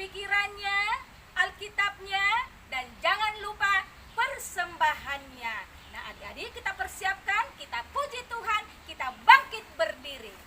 pikirannya, Alkitabnya, dan jangan lupa persembahannya. Nah, adik-adik kita persiapkan, kita puji Tuhan, kita bangkit berdiri.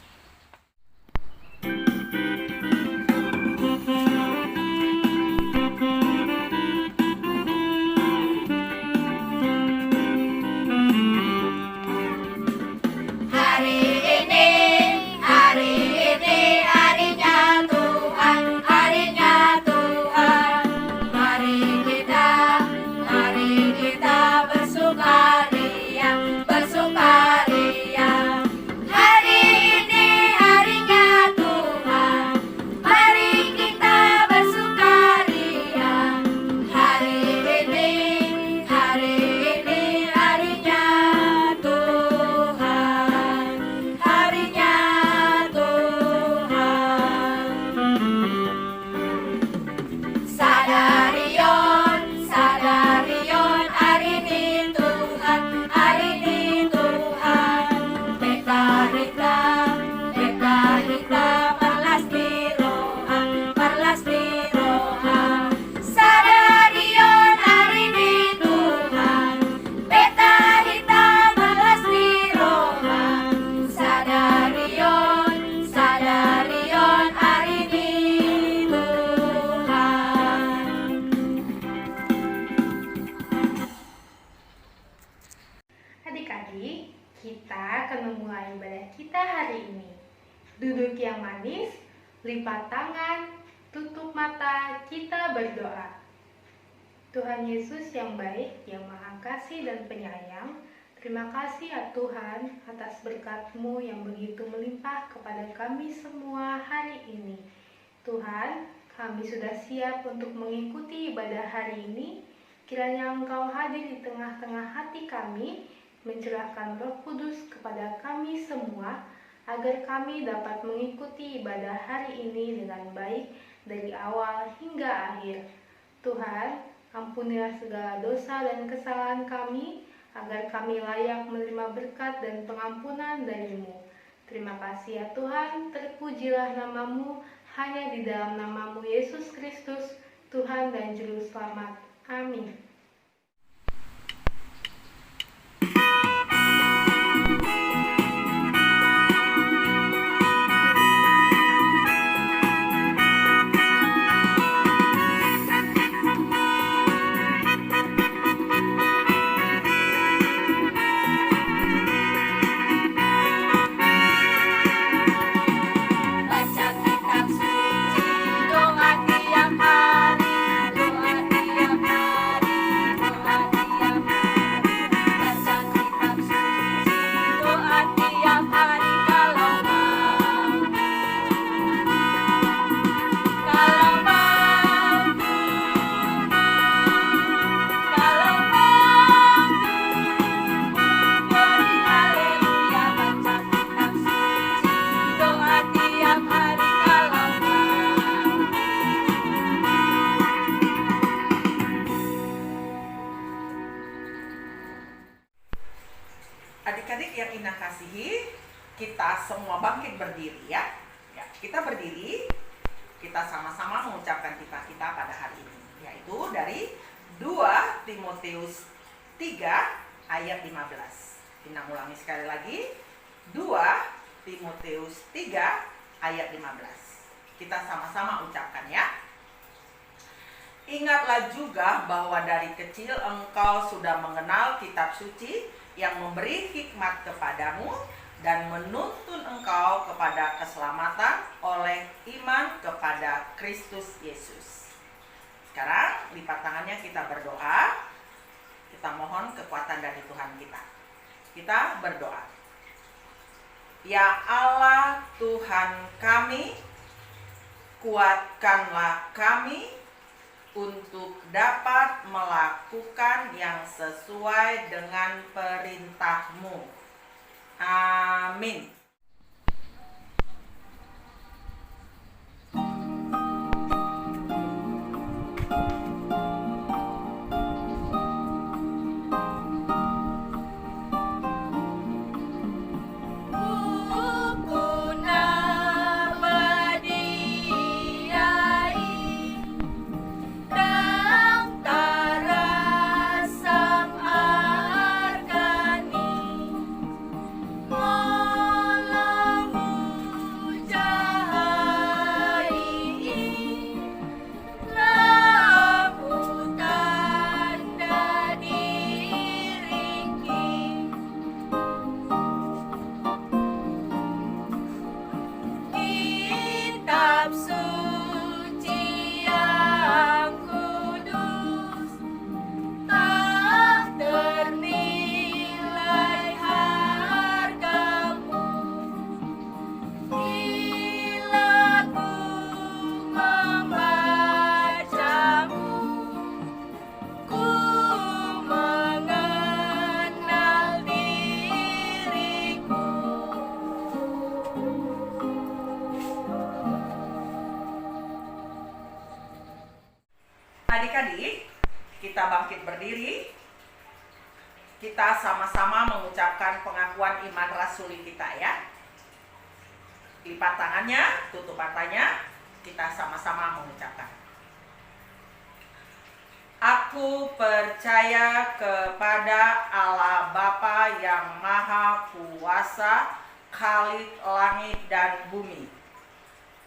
Adik-adik, kita akan memulai ibadah kita hari ini. Duduk yang manis, lipat tangan, tutup mata, kita berdoa. Tuhan Yesus yang baik, yang maha kasih dan penyayang, terima kasih ya Tuhan atas berkat-Mu yang begitu melimpah kepada kami semua hari ini. Tuhan, kami sudah siap untuk mengikuti ibadah hari ini. Kiranya Engkau hadir di tengah-tengah hati kami, mencurahkan Roh Kudus kepada kami semua, agar kami dapat mengikuti ibadah hari ini dengan baik dari awal hingga akhir. Tuhan, ampunilah segala dosa dan kesalahan kami, agar kami layak menerima berkat dan pengampunan dari-Mu. Terima kasih ya Tuhan, terpujilah nama-Mu, hanya di dalam nama-Mu Yesus Kristus, Tuhan dan Juru Selamat. Amin. Adik-adik yang Inah kasihi, kita semua bangkit berdiri ya. Kita berdiri, kita sama-sama mengucapkan kita pada hari ini, yaitu dari 2 Timotius 3 ayat 15. Inah ulangi sekali lagi, 2 Timotius 3 ayat 15. Kita sama-sama ucapkan ya. Ingatlah juga bahwa dari kecil engkau sudah mengenal kitab suci yang memberi hikmat kepadamu dan menuntun engkau kepada keselamatan oleh iman kepada Kristus Yesus. Sekarang lipat tangannya, kita berdoa. Kita mohon kekuatan dari Tuhan kita. Kita berdoa. Ya Allah Tuhan kami, kuatkanlah kami untuk dapat melakukan yang sesuai dengan perintah-Mu. Amin. kitab suci yang kudus, tak ternilai hargamu. Bila ku membacamu, ku mengenal diriku. Adik-adik, kita bangkit berdiri. Kita sama-sama mengucapkan pengakuan iman rasuli kita ya. Lipat tangannya, tutup matanya, kita sama-sama mengucapkan. Aku percaya kepada Allah Bapa yang Maha Kuasa, Khalik langit dan bumi.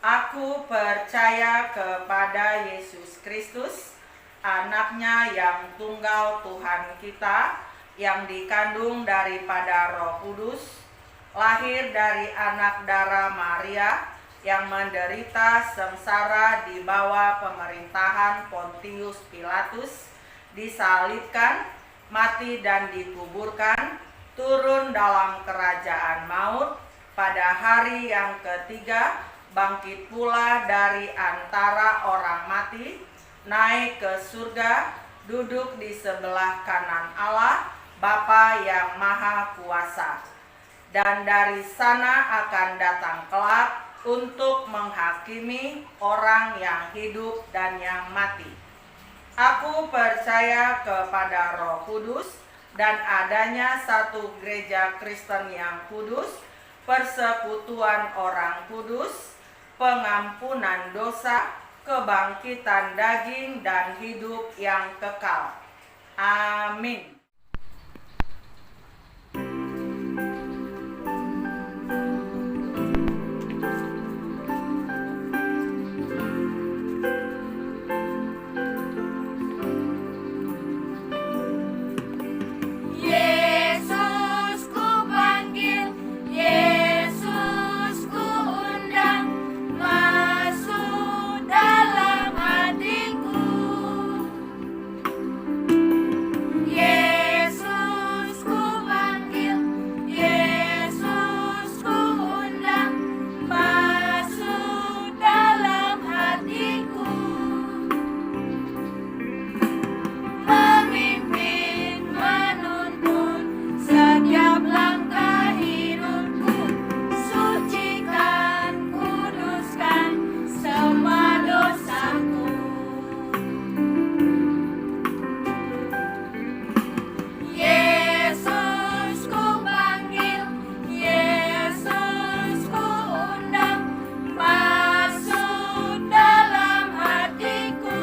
Aku percaya kepada Yesus Kristus, anaknya yang tunggal Tuhan kita, yang dikandung daripada Roh Kudus, lahir dari anak darah Maria, yang menderita sengsara di bawah pemerintahan Pontius Pilatus, disalibkan, mati dan dikuburkan, turun dalam kerajaan maut, pada hari yang ketiga bangkit pula dari antara orang mati, naik ke surga, duduk di sebelah kanan Allah, Bapa yang Maha Kuasa. Dan dari sana akan datang kelak untuk menghakimi orang yang hidup dan yang mati. Aku percaya kepada Roh Kudus dan adanya satu gereja Kristen yang kudus, persekutuan orang kudus, pengampunan dosa, kebangkitan daging dan hidup yang kekal. Amin. Yesus ku panggil, Yesus ku undang, masuk dalam hatiku. Yesus ku panggil, Yesus ku undang, masuk dalam hatiku. Memimpin, menuntun setiap langkah hidupku, sucikan, kuduskan semua dosaku. Yesus ku panggil, Yesus ku undang, masuk dalam hatiku.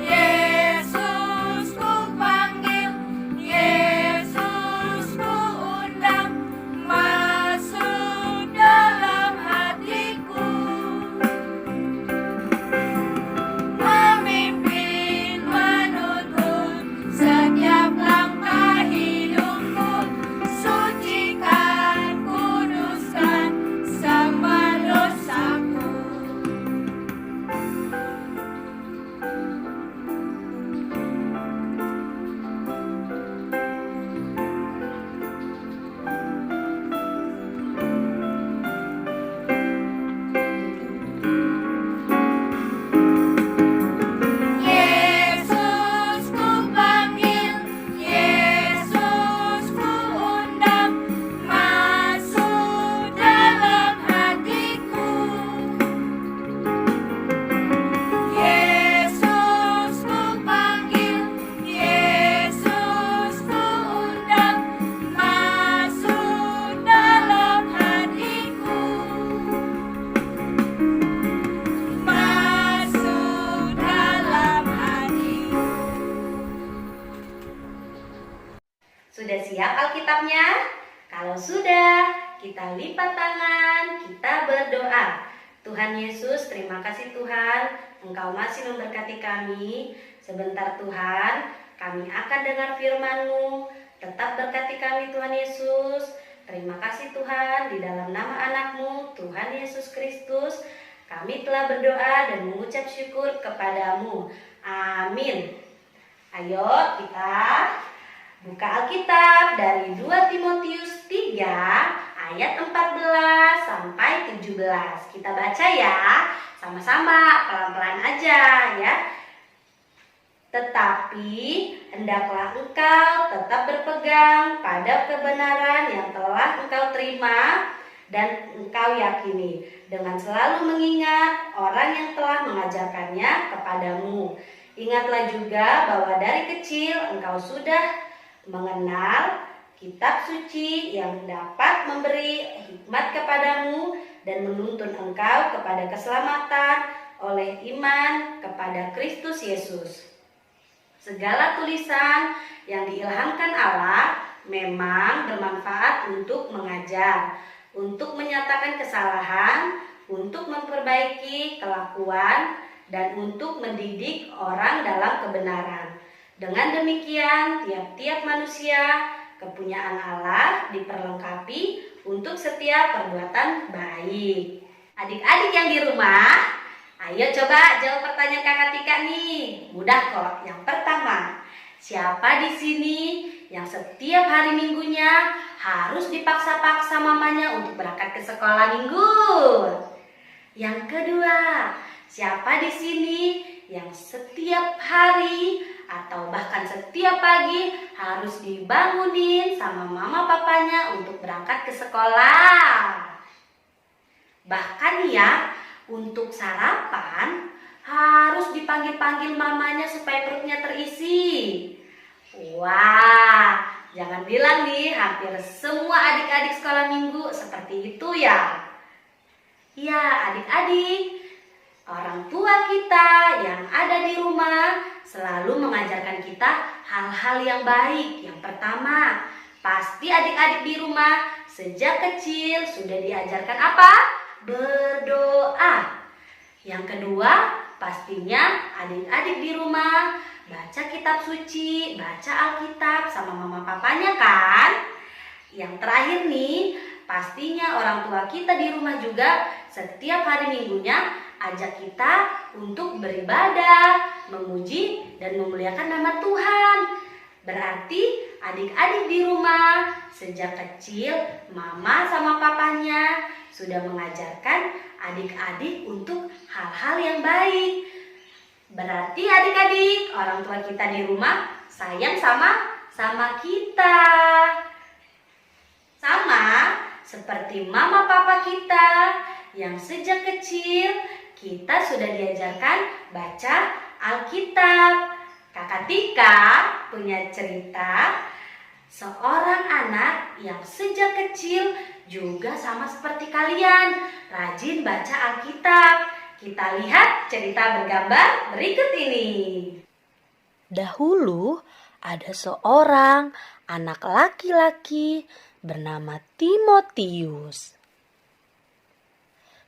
Yesus ku panggil, Yesus ku undang, masuk dalam hatiku. Memimpin, menuntun setiap langkah hidupku, sucikan, kuduskan semua dosaku. Yesus ku panggil, Yesus ku undang, masuk dalam hatiku. Yesus ku panggil, Yesus ku undang, masuk dalam hatiku. Masuk dalam hatiku. Sudah siap Alkitabnya? Kalau sudah, kita lipat tangan, kita berdoa. Tuhan Yesus, terima kasih Tuhan, Engkau masih memberkati kami. Sebentar Tuhan, kami akan dengar firman-Mu. Tetap berkati kami Tuhan Yesus. Terima kasih Tuhan, di dalam nama anak-Mu, Tuhan Yesus Kristus, kami telah berdoa dan mengucap syukur kepadamu. Amin. Ayo kita buka Alkitab dari 2 Timotius 3 ayat 14 sampai 17. Kita baca ya, sama-sama pelan-pelan aja ya. Tetapi hendaklah engkau tetap berpegang pada kebenaran yang telah engkau terima dan engkau yakini, dengan selalu mengingat orang yang telah mengajarkannya kepadamu. Ingatlah juga bahwa dari kecil engkau sudah mengenal kitab suci yang dapat memberi hikmat kepadamu dan menuntun engkau kepada keselamatan oleh iman kepada Kristus Yesus. Segala tulisan yang diilhamkan Allah memang bermanfaat untuk mengajar, untuk menyatakan kesalahan, untuk memperbaiki kelakuan, dan untuk mendidik orang dalam kebenaran. Dengan demikian, tiap-tiap manusia kepunyaan Allah diperlengkapi untuk setiap perbuatan baik. Adik-adik yang di rumah, ayo coba jawab pertanyaan Kakak Tika nih. Mudah kok. Yang pertama, siapa di sini yang setiap hari Minggunya harus dipaksa-paksa mamanya untuk berangkat ke sekolah minggu? Yang kedua, siapa di sini yang setiap hari atau bahkan setiap pagi harus dibangunin sama mama papanya untuk berangkat ke sekolah? Bahkan ya, untuk sarapan harus dipanggil-panggil mamanya supaya perutnya terisi. Wah, jangan bilang nih hampir semua adik-adik sekolah minggu seperti itu ya. Ya, adik-adik, orang tua kita yang ada di rumah selalu mengajarkan kita hal-hal yang baik. Yang pertama, pasti adik-adik di rumah sejak kecil sudah diajarkan apa? Berdoa. Yang kedua, pastinya adik-adik di rumah baca kitab suci, baca Alkitab sama mama papanya kan? Yang terakhir nih, pastinya orang tua kita di rumah juga setiap hari Minggunya ajak kita untuk beribadah, memuji dan memuliakan nama Tuhan. Berarti adik-adik di rumah sejak kecil mama sama papanya sudah mengajarkan adik-adik untuk hal-hal yang baik. Berarti adik-adik, orang tua kita di rumah sayang sama kita. Sama seperti mama papa kita yang sejak kecil kita sudah diajarkan baca Alkitab. Kakak Tika punya cerita seorang anak yang sejak kecil juga sama seperti kalian, rajin baca Alkitab. Kita lihat cerita bergambar berikut ini. Dahulu ada seorang anak laki-laki bernama Timotius.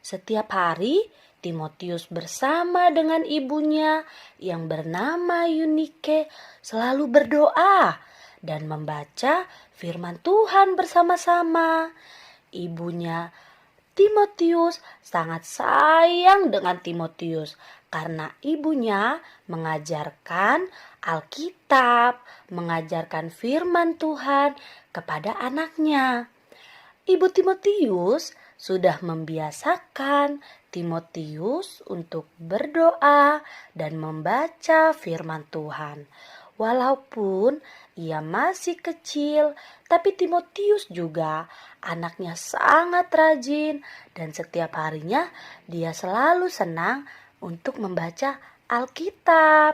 Setiap hari Timotius bersama dengan ibunya yang bernama Yunike selalu berdoa dan membaca firman Tuhan bersama-sama. Ibunya Timotius sangat sayang dengan Timotius karena ibunya mengajarkan Alkitab, mengajarkan firman Tuhan kepada anaknya. Ibu Timotius sudah membiasakan Timotius untuk berdoa dan membaca firman Tuhan. Walaupun ia masih kecil, tapi Timotius juga anaknya sangat rajin dan setiap harinya dia selalu senang untuk membaca Alkitab.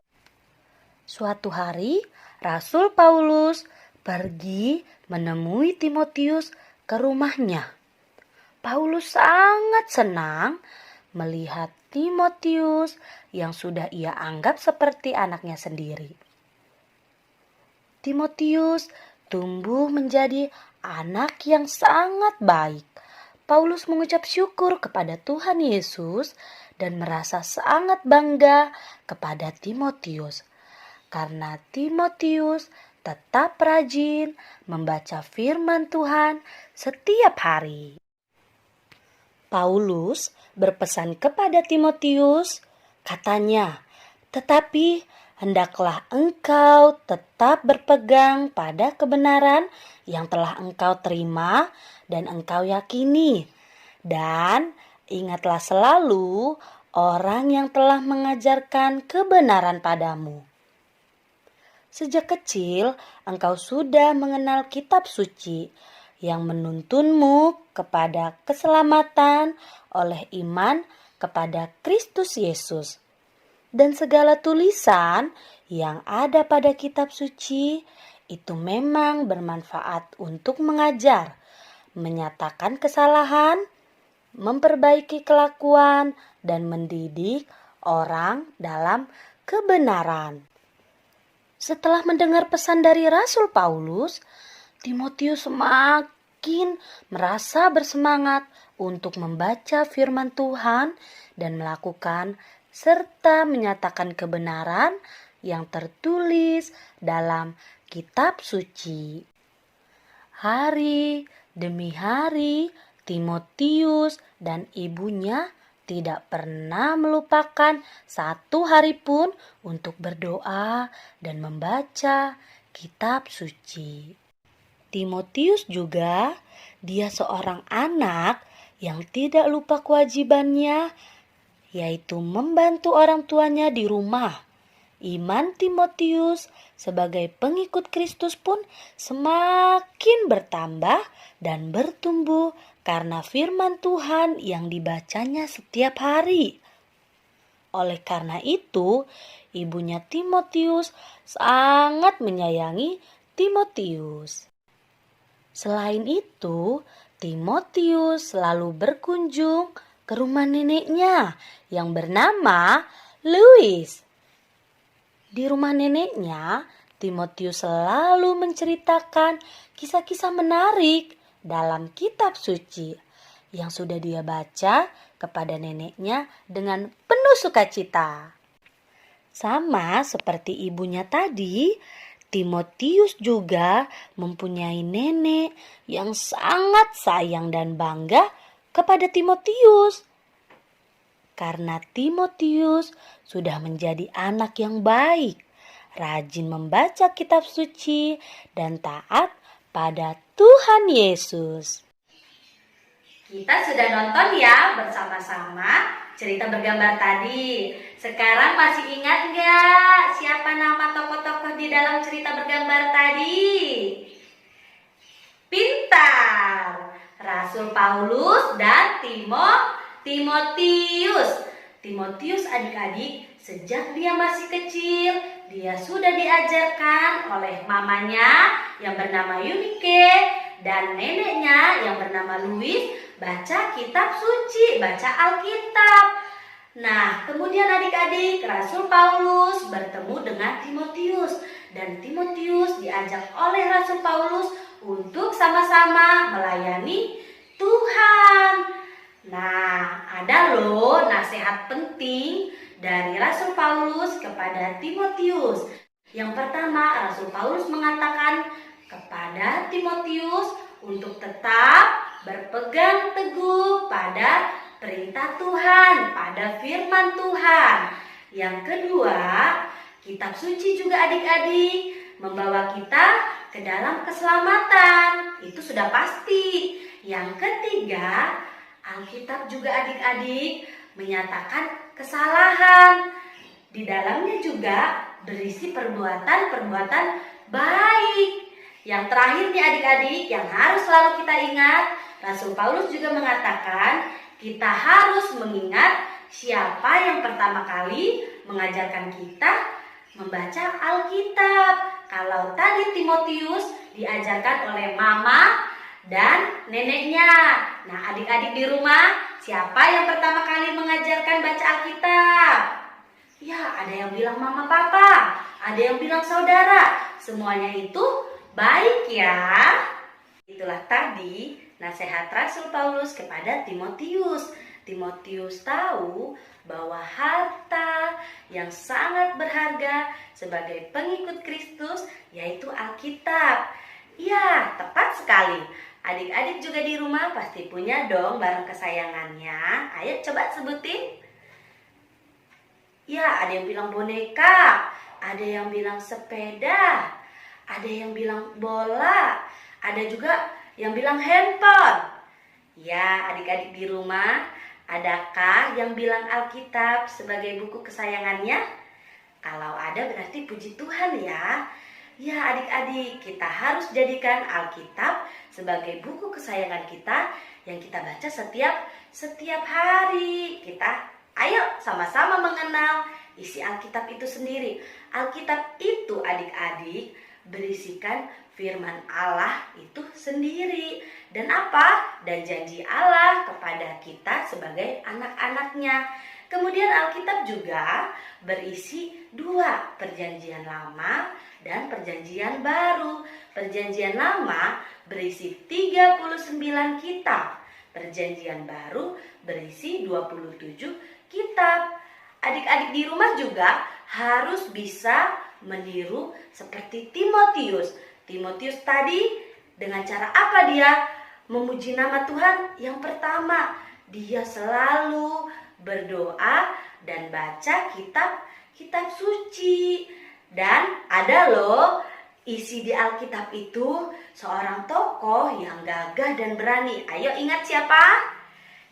Suatu hari, Rasul Paulus pergi menemui Timotius ke rumahnya. Paulus sangat senang melihat Timotius yang sudah ia anggap seperti anaknya sendiri. Timotius tumbuh menjadi anak yang sangat baik. Paulus mengucap syukur kepada Tuhan Yesus dan merasa sangat bangga kepada Timotius. Karena Timotius tetap rajin membaca firman Tuhan setiap hari. Paulus berpesan kepada Timotius, katanya, "Tetapi hendaklah engkau tetap berpegang pada kebenaran yang telah engkau terima dan engkau yakini. Dan ingatlah selalu orang yang telah mengajarkan kebenaran padamu. Sejak kecil engkau sudah mengenal kitab suci yang menuntunmu kepada keselamatan oleh iman kepada Kristus Yesus. Dan segala tulisan yang ada pada kitab suci itu memang bermanfaat untuk mengajar, menyatakan kesalahan, memperbaiki kelakuan, dan mendidik orang dalam kebenaran." Setelah mendengar pesan dari Rasul Paulus, Timotius semakin merasa bersemangat untuk membaca firman Tuhan dan melakukan serta menyatakan kebenaran yang tertulis dalam kitab suci. Hari demi hari, Timotius dan ibunya tidak pernah melupakan satu hari pun untuk berdoa dan membaca kitab suci. Timotius juga, dia seorang anak yang tidak lupa kewajibannya, yaitu membantu orang tuanya di rumah. Iman Timotius sebagai pengikut Kristus pun semakin bertambah dan bertumbuh karena firman Tuhan yang dibacanya setiap hari. Oleh karena itu, ibunya Timotius sangat menyayangi Timotius. Selain itu, Timotius selalu berkunjung ke rumah neneknya yang bernama Louis. Di rumah neneknya, Timotius selalu menceritakan kisah-kisah menarik dalam kitab suci yang sudah dia baca kepada neneknya dengan penuh sukacita. Sama seperti ibunya tadi, Timotius juga mempunyai nenek yang sangat sayang dan bangga kepada Timotius. Karena Timotius sudah menjadi anak yang baik, rajin membaca kitab suci, dan taat pada Tuhan Yesus. Kita sudah nonton ya bersama-sama cerita bergambar tadi. Sekarang masih ingat nggak siapa nama tokoh-tokoh di dalam cerita bergambar tadi? Pintar! Rasul Paulus dan Timotius. Timotius adik-adik, sejak dia masih kecil, dia sudah diajarkan oleh mamanya yang bernama Eunike dan neneknya yang bernama Louis baca kitab suci, baca Alkitab. Nah, kemudian adik-adik, Rasul Paulus bertemu dengan Timotius dan Timotius diajak oleh Rasul Paulus untuk sama-sama melayani Tuhan. Nah, ada loh nasihat penting dari Rasul Paulus kepada Timotius. Yang pertama, Rasul Paulus mengatakan kepada Timotius untuk tetap berpegang teguh pada perintah Tuhan, pada firman Tuhan. Yang kedua, kitab suci juga adik-adik membawa kita ke dalam keselamatan. Itu sudah pasti. Yang ketiga, Alkitab juga adik-adik menyatakan kesalahan. Di dalamnya juga berisi perbuatan-perbuatan baik. Yang terakhir nih adik-adik yang harus selalu kita ingat, Rasul Paulus juga mengatakan kita harus mengingat siapa yang pertama kali mengajarkan kita membaca Alkitab. Kalau tadi Timotius diajarkan oleh mama dan neneknya. Nah, adik-adik di rumah, siapa yang pertama kali mengajarkan baca Alkitab? Ya, ada yang bilang mama papa, ada yang bilang saudara. Semuanya itu baik ya. Itulah tadi nasihat Rasul Paulus kepada Timotius. Timotius tahu bahwa harta yang sangat berharga sebagai pengikut Kristus yaitu Alkitab. Ya, tepat sekali. Adik-adik juga di rumah pasti punya dong barang kesayangannya. Ayo coba sebutin. Ya, ada yang bilang boneka, ada yang bilang sepeda, ada yang bilang bola, ada juga yang bilang handphone. Ya, adik-adik di rumah, adakah yang bilang Alkitab sebagai buku kesayangannya? Kalau ada berarti puji Tuhan ya. Ya adik-adik, kita harus jadikan Alkitab sebagai buku kesayangan kita yang kita baca setiap hari. Kita ayo sama-sama mengenal isi Alkitab itu sendiri. Alkitab itu adik-adik berisikan firman Allah itu sendiri. Dan apa? Dan janji Allah kepada kita sebagai anak-anaknya. Kemudian Alkitab juga berisi 2, Perjanjian Lama dan Perjanjian Baru. Perjanjian Lama berisi 39 kitab. Perjanjian Baru berisi 27 kitab. Adik-adik di rumah juga harus bisa meniru seperti Timotius. Timotius tadi dengan cara apa dia memuji nama Tuhan? Yang pertama, dia selalu berdoa dan baca kitab suci. Dan ada loh isi di Alkitab itu seorang tokoh yang gagah dan berani. Ayo ingat siapa?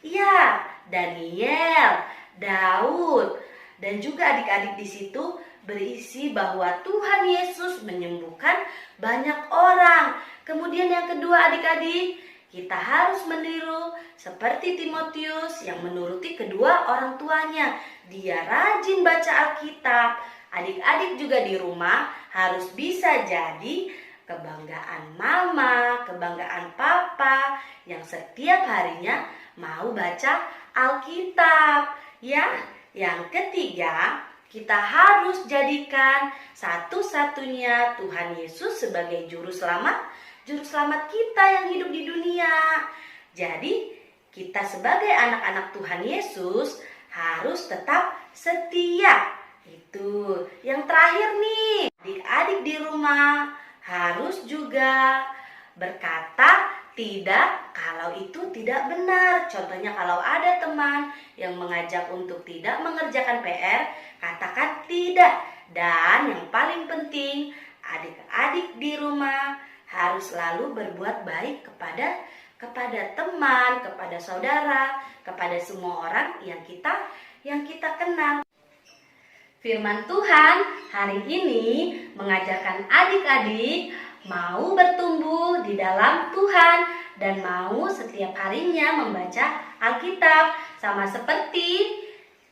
Ya, Daniel, Daud. Dan juga adik-adik di situ berisi bahwa Tuhan Yesus menyembuhkan banyak orang. Kemudian yang kedua adik-adik, kita harus meniru seperti Timotius yang menuruti kedua orang tuanya. Dia rajin baca Alkitab. Adik-adik juga di rumah harus bisa jadi kebanggaan mama, kebanggaan papa yang setiap harinya mau baca Alkitab. Ya, yang ketiga, kita harus jadikan satu-satunya Tuhan Yesus sebagai juru selamat kita yang hidup di dunia. Jadi, kita sebagai anak-anak Tuhan Yesus harus tetap setia. Itu yang terakhir nih, adik-adik di rumah harus juga berkata tidak kalau itu tidak benar. Contohnya kalau ada teman yang mengajak untuk tidak mengerjakan PR, katakan tidak. Dan yang paling penting, adik-adik di rumah harus selalu berbuat baik kepada teman, kepada saudara, kepada semua orang yang kita kenal. Firman Tuhan hari ini mengajarkan adik-adik mau bertumbuh di dalam Tuhan dan mau setiap harinya membaca Alkitab, sama seperti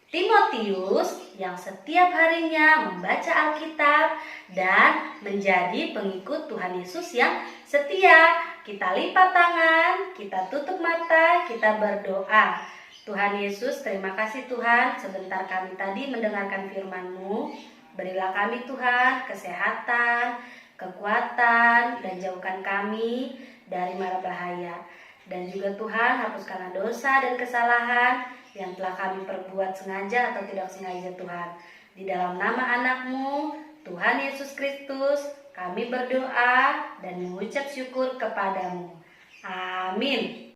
Timotius yang setiap harinya membaca Alkitab dan menjadi pengikut Tuhan Yesus yang setia. Kita lipat tangan, kita tutup mata, kita berdoa. Tuhan Yesus, terima kasih Tuhan, sebentar kami tadi mendengarkan firman-Mu. Berilah kami Tuhan kesehatan, kekuatan, dan jauhkan kami dari mara bahaya. Dan juga Tuhan, hapuskanlah dosa dan kesalahan yang telah kami perbuat sengaja atau tidak sengaja Tuhan. Di dalam nama anak-Mu, Tuhan Yesus Kristus, kami berdoa dan mengucap syukur kepadamu. Amin.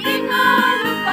Ingaluko,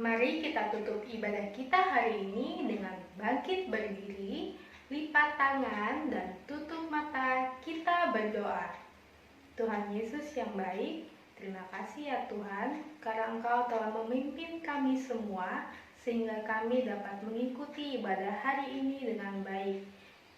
Mari kita tutup ibadah kita hari ini dengan bangkit berdiri, lipat tangan, dan tutup mata. Kita berdoa. Tuhan Yesus yang baik, terima kasih ya Tuhan, karena Engkau telah memimpin kami semua, sehingga kami dapat mengikuti ibadah hari ini dengan baik.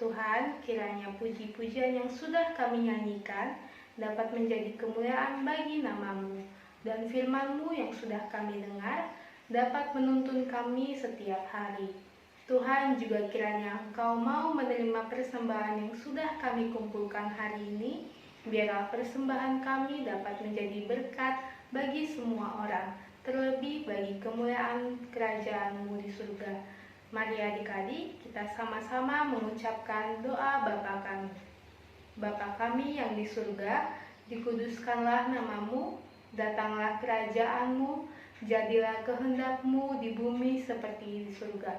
Tuhan, kiranya puji-pujian yang sudah kami nyanyikan dapat menjadi kemuliaan bagi nama-Mu, dan firman-Mu yang sudah kami dengar dapat menuntun kami setiap hari. Tuhan, juga kiranya Engkau mau menerima persembahan yang sudah kami kumpulkan hari ini, biarlah persembahan kami dapat menjadi berkat bagi semua orang, terlebih bagi kemuliaan kerajaan-Mu di surga. Mari adik-adik, kita sama-sama mengucapkan doa Bapa kami. Bapa kami yang di surga, dikuduskanlah nama-Mu, datanglah kerajaan-Mu, jadilah kehendak-Mu di bumi seperti di surga.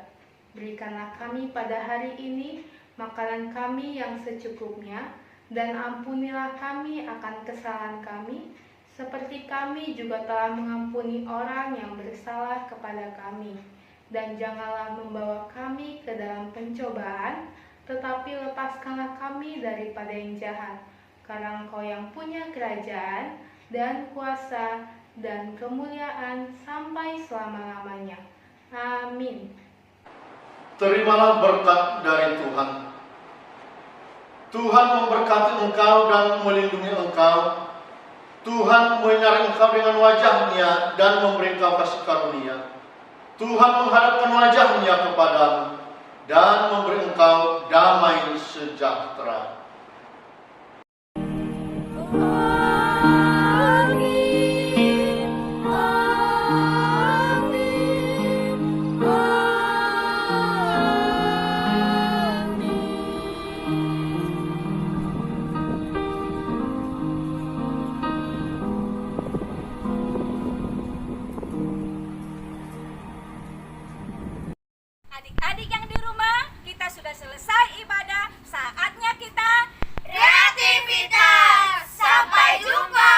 Berikanlah kami pada hari ini makanan kami yang secukupnya, dan ampunilah kami akan kesalahan kami, seperti kami juga telah mengampuni orang yang bersalah kepada kami. Dan janganlah membawa kami ke dalam pencobaan, tetapi lepaskanlah kami daripada yang jahat. Karena Engkau yang punya kerajaan dan kuasa dan kemuliaan sampai selama-lamanya. Amin. Terimalah berkat dari Tuhan. Tuhan memberkati engkau dan melindungi engkau. Tuhan menyinari engkau dengan wajah-Nya dan memberi engkau kasih karunia. Tuhan menghadapkan wajah-Nya kepadamu dan memberi engkau damai sejahtera. Adik-adik yang di rumah, kita sudah selesai ibadah. Saatnya kita kreativitas. Sampai jumpa.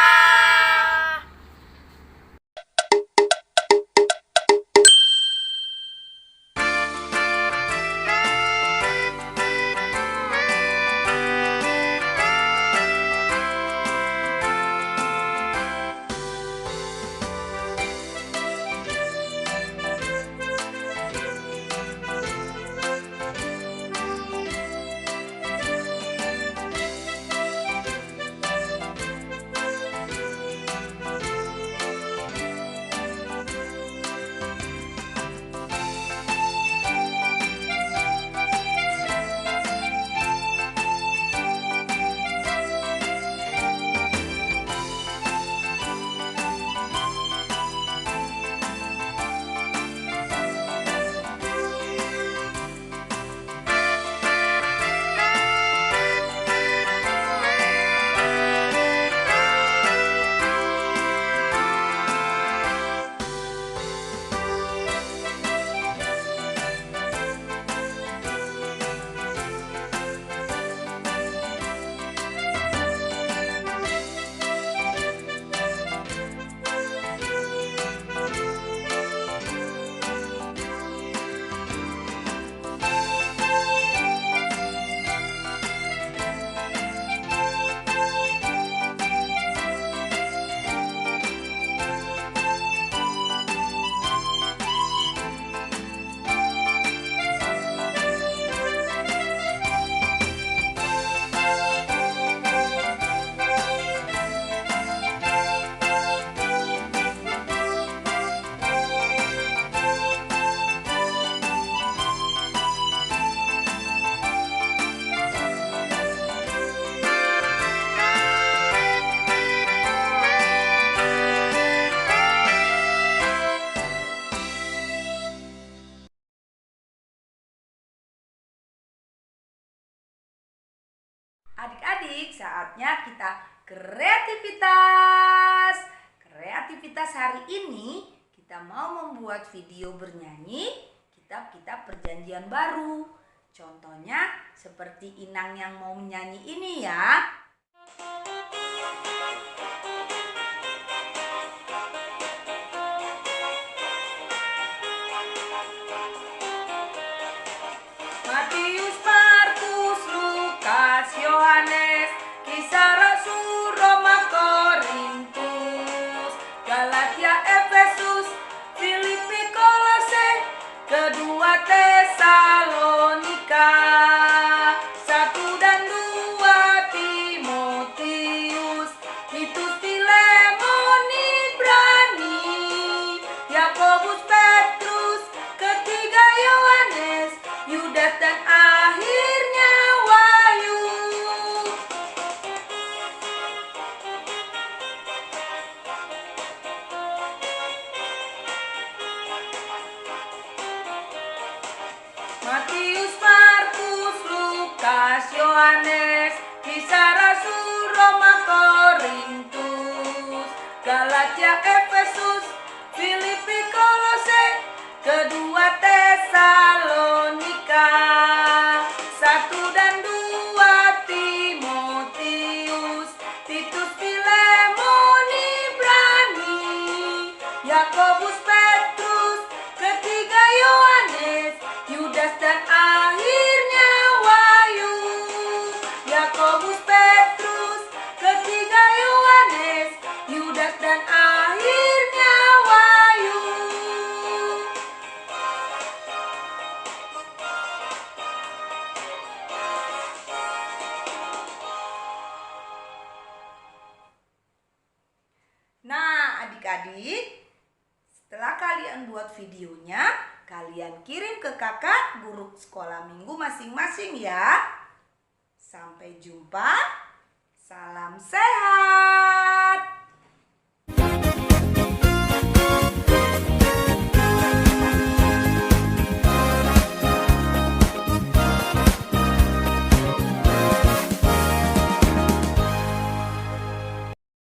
Adik-adik, saatnya kita kreativitas. Kreativitas hari ini kita mau membuat video bernyanyi kitab-kitab perjanjian baru. Contohnya seperti Inang yang mau menyanyi ini ya. Matius, Markus, Lukas, Yohanes, Kisah Rasul, Roma, Korintus, Galatia, Efesus, Filipi, Kolose, kedua Tesalonika, 1 dan 2 Timotius, Titus, Filemon, Ibrani, Yakobus, Petrus, ketiga Yohanes, Yudas dan akhirnya Wahyu. Yakobus, Petrus, ketiga Yohanes, Yudas dan akhirnya Wahyu. Nah, adik-adik, setelah kalian buat videonya, kalian kirim ke kakak guru sekolah minggu masing-masing ya. Sampai jumpa. Salam sehat.